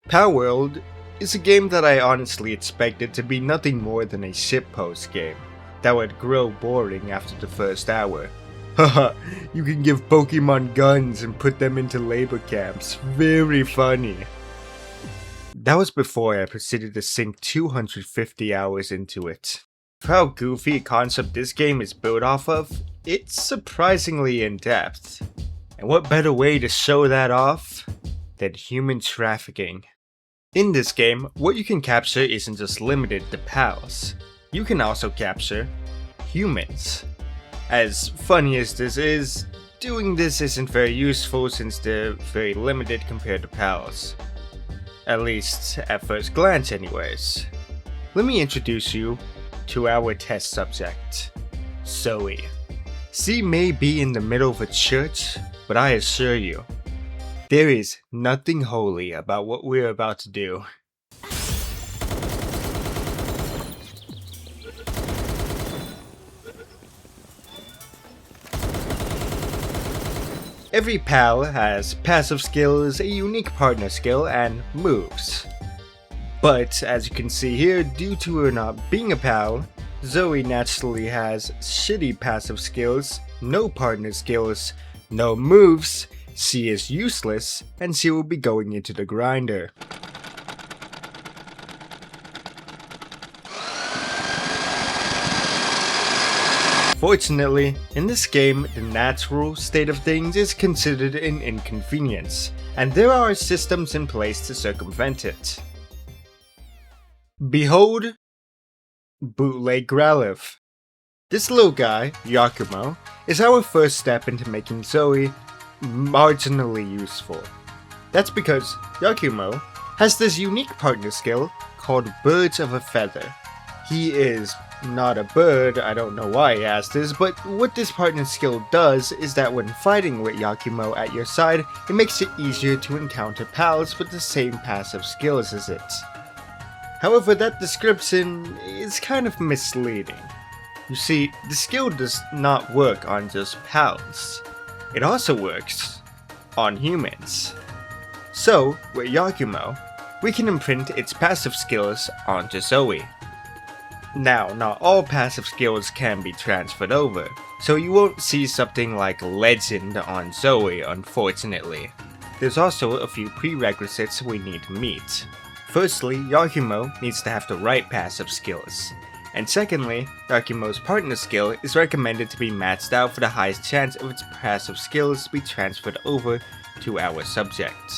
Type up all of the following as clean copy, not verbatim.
Palworld is a game that I honestly expected to be nothing more than a shitpost game that would grow boring after the first hour. Haha, you can give Pokemon guns and put them into labor camps. Very funny. That was before I proceeded to sink 250 hours into it. For how goofy a concept this game is built off of, it's surprisingly in-depth. And what better way to show that off than human trafficking? In this game, what you can capture isn't just limited to pals. You can also capture humans. As funny as this is, doing this isn't very useful since they're very limited compared to pals. At least, at first glance anyways. Let me introduce you to our test subject, Zoe. She may be in the middle of a church, but I assure you, there is nothing holy about what we're about to do. Every pal has passive skills, a unique partner skill, and moves. But as you can see here, due to her not being a pal, Zoe naturally has shitty passive skills, no partner skills, no moves, she is useless, and she will be going into the grinder. Fortunately, in this game, the natural state of things is considered an inconvenience, and there are systems in place to circumvent it. Behold, Bootleg Growlithe. This little guy, Yakumo, is our first step into making Zoe marginally useful. That's because Yakumo has this unique partner skill called Birds of a Feather. He is not a bird, I don't know why he has this, but what this partner skill does is that when fighting with Yakumo at your side, it makes it easier to encounter pals with the same passive skills as it. However, that description is kind of misleading. You see, the skill does not work on just pals. It also works on humans. So, with Yakumo, we can imprint its passive skills onto Zoe. Now, not all passive skills can be transferred over, so you won't see something like Legend on Zoe, unfortunately. There's also a few prerequisites we need to meet. Firstly, Yakumo needs to have the right passive skills. And secondly, Yakumo's partner skill is recommended to be maxed out for the highest chance of its passive skills to be transferred over to our subject.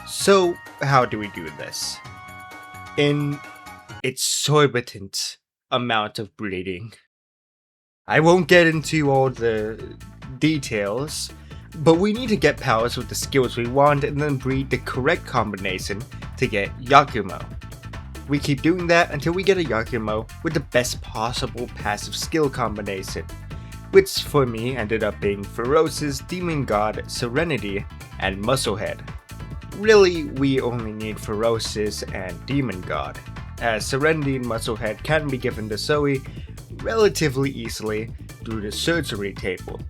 So, how do we do this? In exorbitant amount of breeding. I won't get into all the details, but we need to get pals with the skills we want and then breed the correct combination to get Yakumo. We keep doing that until we get a Yakumo with the best possible passive skill combination, which for me ended up being Ferocious, Demon God, Serenity, and Musclehead. Really, we only need Ferocious and Demon God, as Serenity and Musclehead can be given to Zoe relatively easily through the surgery table.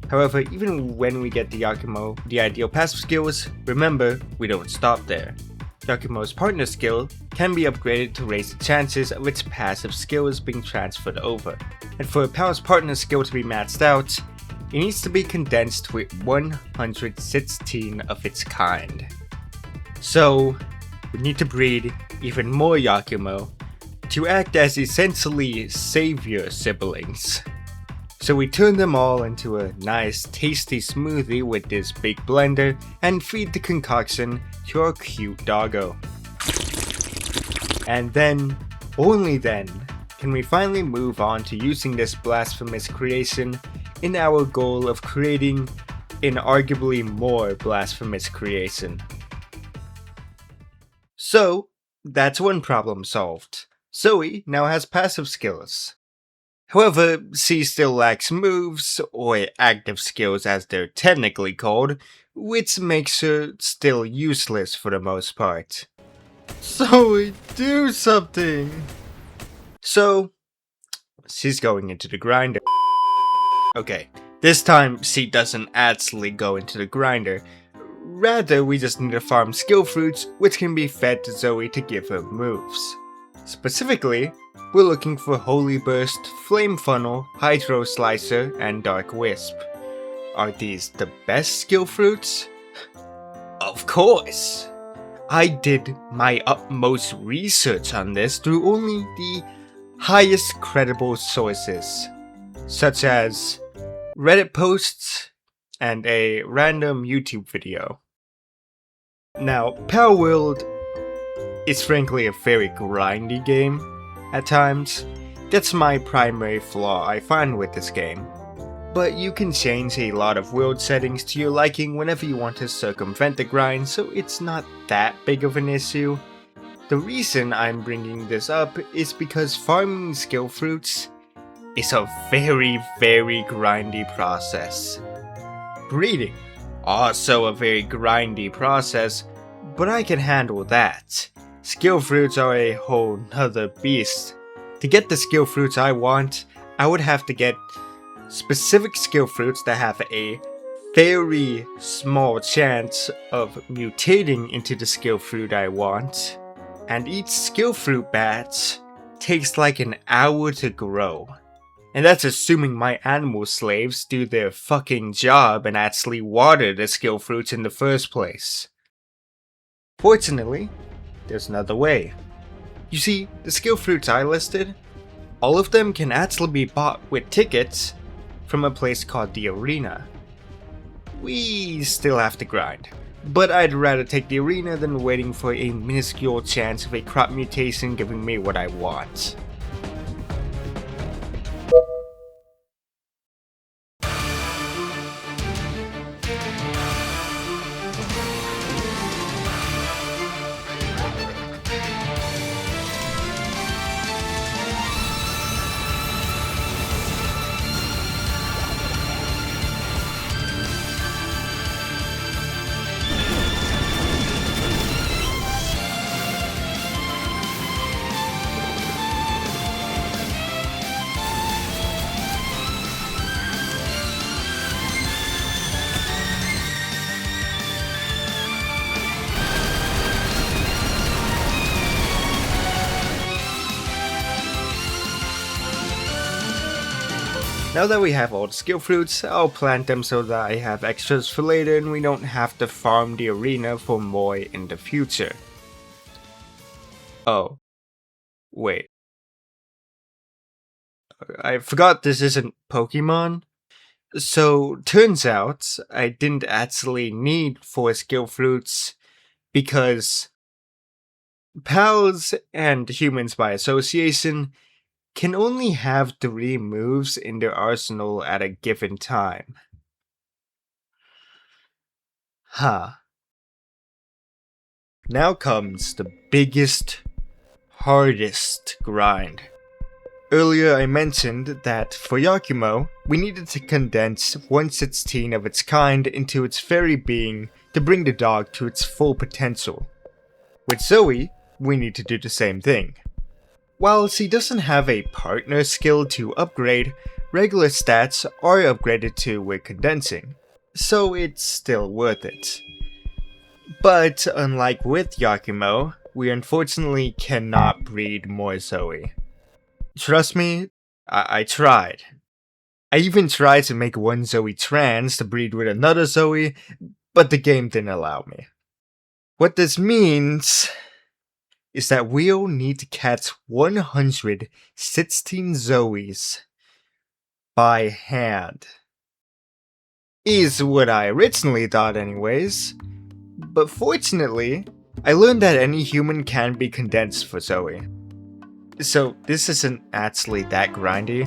However, even when we get the Yakumo the ideal passive skills, remember, we don't stop there. Yakumo's partner skill can be upgraded to raise the chances of its passive skills being transferred over. And for a pal's partner skill to be maxed out, it needs to be condensed with 116 of its kind. So, we need to breed even more Yakumo to act as essentially savior siblings. So we turn them all into a nice tasty smoothie with this big blender and feed the concoction to our cute doggo. And then, only then, can we finally move on to using this blasphemous creation in our goal of creating an arguably more blasphemous creation. So, that's one problem solved. Zoe now has passive skills. However, she still lacks moves, or active skills as they're technically called, which makes her still useless for the most part. Zoe, do something! So, she's going into the grinder. Okay, this time she doesn't actually go into the grinder. Rather, we just need to farm skill fruits which can be fed to Zoe to give her moves. Specifically, we're looking for Holy Burst, Flame Funnel, Hydro Slicer, and Dark Wisp. Are these the best skill fruits? Of course! I did my utmost research on this through only the highest credible sources, such as Reddit posts and a random YouTube video. Now, Palworld is frankly a very grindy game at times. That's my primary flaw I find with this game. But you can change a lot of world settings to your liking whenever you want to circumvent the grind, so it's not that big of an issue. The reason I'm bringing this up is because farming skill fruits is a very grindy process. Breeding, also a very grindy process, but I can handle that. Skill fruits are a whole nother beast. To get the skill fruits I want, I would have to get specific skill fruits that have a very small chance of mutating into the skill fruit I want, and each skill fruit batch takes like an hour to grow. And that's assuming my animal slaves do their fucking job and actually water the skill fruits in the first place. Fortunately, there's another way. You see, the skill fruits I listed, all of them can actually be bought with tickets from a place called the Arena. We still have to grind, but I'd rather take the Arena than waiting for a minuscule chance of a crop mutation giving me what I want. Now that we have all the skill fruits, I'll plant them so that I have extras for later and we don't have to farm the arena for more in the future. Oh. Wait. I forgot this isn't Pokemon. So, turns out, I didn't actually need 4 skill fruits because pals and humans by association can only have 3 moves in their arsenal at a given time. Huh. Now comes the biggest, hardest grind. Earlier I mentioned that for Yakumo, we needed to condense 1/16 of its kind into its very being to bring the dog to its full potential. With Zoe, we need to do the same thing. While she doesn't have a partner skill to upgrade, regular stats are upgraded too with condensing, so it's still worth it. But unlike with Yakumo, we unfortunately cannot breed more Zoe. Trust me, I tried. I even tried to make one Zoe trans to breed with another Zoe, but the game didn't allow me. What this means is that we'll need to catch 116 Zoes by hand. Is what I originally thought anyways, but fortunately, I learned that any human can be condensed for Zoe. So this isn't actually that grindy.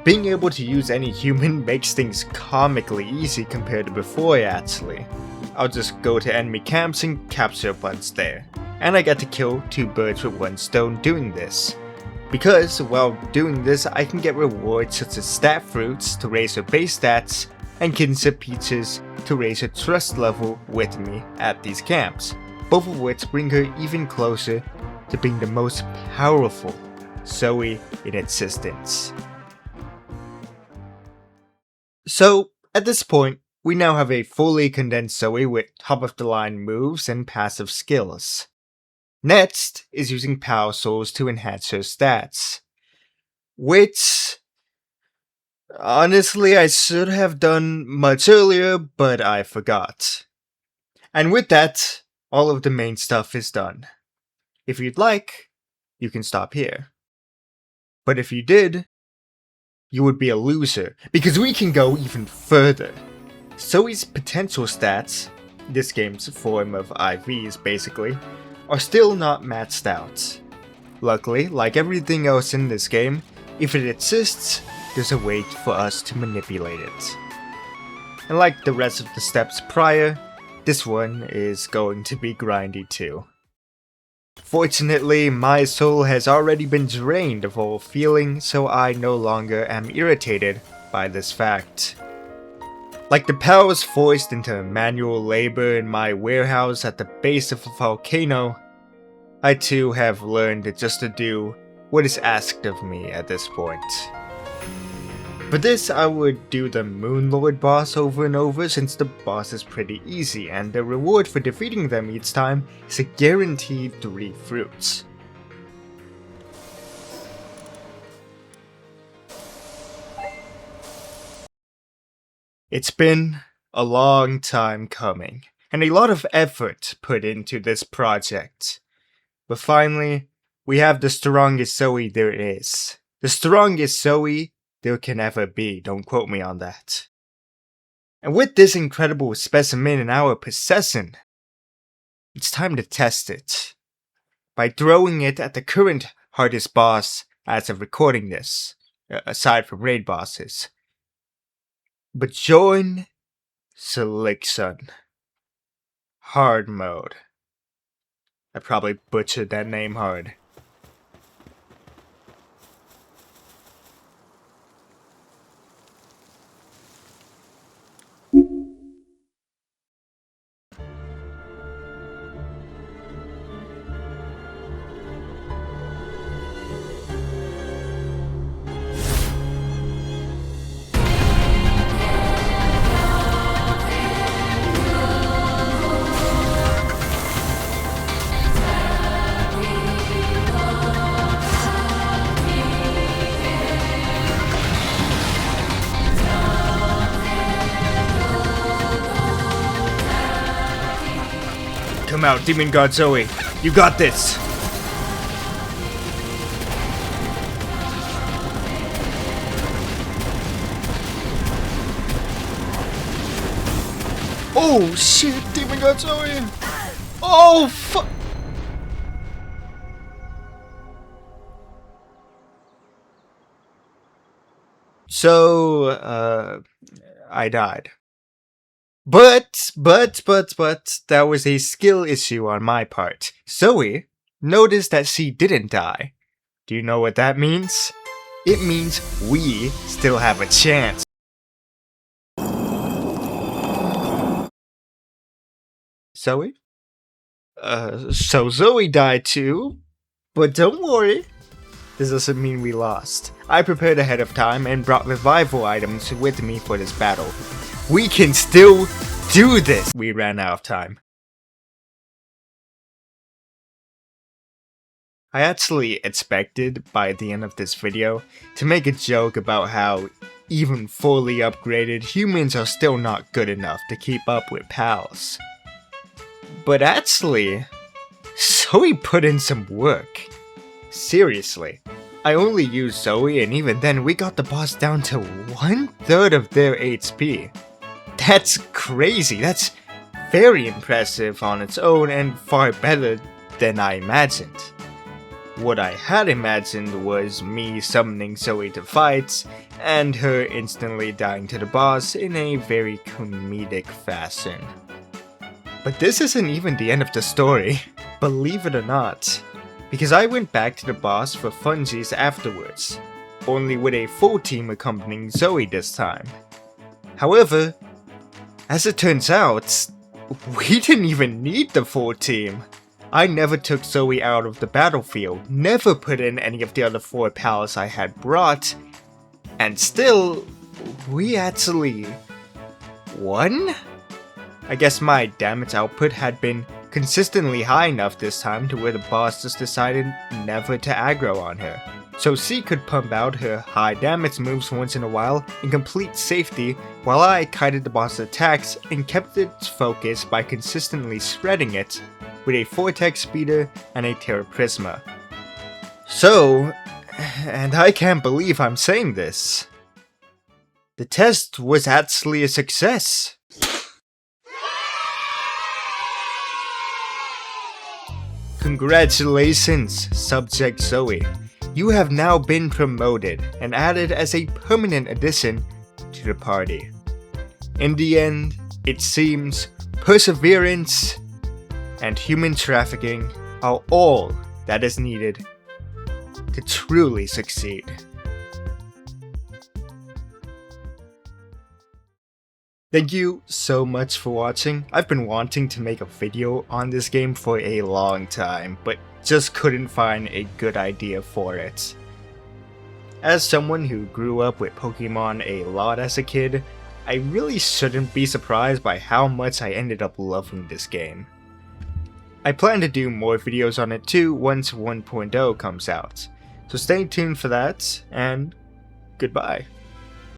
Being able to use any human makes things comically easy compared to before actually. I'll just go to enemy camps and capture a bunch there. And I get to kill 2 birds with 1 stone doing this. Because while doing this I can get rewards such as stat fruits to raise her base stats and kinship peaches to raise her trust level with me at these camps. Both of which bring her even closer to being the most powerful Zoe in existence. So at this point we now have a fully condensed Zoe with top-of-the-line moves and passive skills. Next is using Power Souls to enhance her stats, which honestly I should have done much earlier, but I forgot. And with that, all of the main stuff is done. If you'd like, you can stop here. But if you did, you would be a loser, because we can go even further. Zoe's potential stats, this game's form of IVs basically, are still not maxed out. Luckily, like everything else in this game, if it exists, there's a way for us to manipulate it. And like the rest of the steps prior, this one is going to be grindy too. Fortunately, my soul has already been drained of all feeling, so I no longer am irritated by this fact. Like the powers forced into manual labor in my warehouse at the base of a volcano, I too have learned just to do what is asked of me at this point. For this, I would do the Moonlord boss over and over since the boss is pretty easy, and the reward for defeating them each time is a guaranteed 3 fruits. It's been a long time coming, and a lot of effort put into this project. But finally, we have the strongest Zoe there is. The strongest Zoe there can ever be, don't quote me on that. And with this incredible specimen in our possession, it's time to test it. By throwing it at the current hardest boss as of recording this, aside from raid bosses. But join Selection. Hard mode. I probably butchered that name hard. Come out, Demon God Zoe. You got this. Oh shit, Demon God Zoe. Oh fuck. So, I died. But, that was a skill issue on my part. Zoe noticed that she didn't die. Do you know what that means? It means we still have a chance. Zoe? So Zoe died too? But don't worry. This doesn't mean we lost. I prepared ahead of time and brought revival items with me for this battle. We can still do this! We ran out of time. I actually expected, by the end of this video, to make a joke about how even fully upgraded humans are still not good enough to keep up with pals. But actually, Zoe put in some work. Seriously. I only used Zoe, and even then we got the boss down to 1/3 of their HP. That's crazy, that's very impressive on its own and far better than I imagined. What I had imagined was me summoning Zoe to fights, and her instantly dying to the boss in a very comedic fashion. But this isn't even the end of the story, believe it or not, because I went back to the boss for funsies afterwards, only with a full team accompanying Zoe this time. However, as it turns out, we didn't even need the full team. I never took Zoe out of the battlefield, never put in any of the other 4 pals I had brought, and still, we actually 1? I guess my damage output had been consistently high enough this time to where the boss just decided never to aggro on her. So C could pump out her high damage moves once in a while in complete safety, while I kited the boss's attacks and kept its focus by consistently shredding it with a Vortex Speeder and a Terra Prisma. So, and I can't believe I'm saying this, the test was actually a success. Congratulations, Subject Zoe. You have now been promoted and added as a permanent addition to the party. In the end, it seems perseverance and human trafficking are all that is needed to truly succeed. Thank you so much for watching. I've been wanting to make a video on this game for a long time, but just couldn't find a good idea for it. As someone who grew up with Pokemon a lot as a kid, I really shouldn't be surprised by how much I ended up loving this game. I plan to do more videos on it too once 1.0 comes out, so stay tuned for that, and goodbye.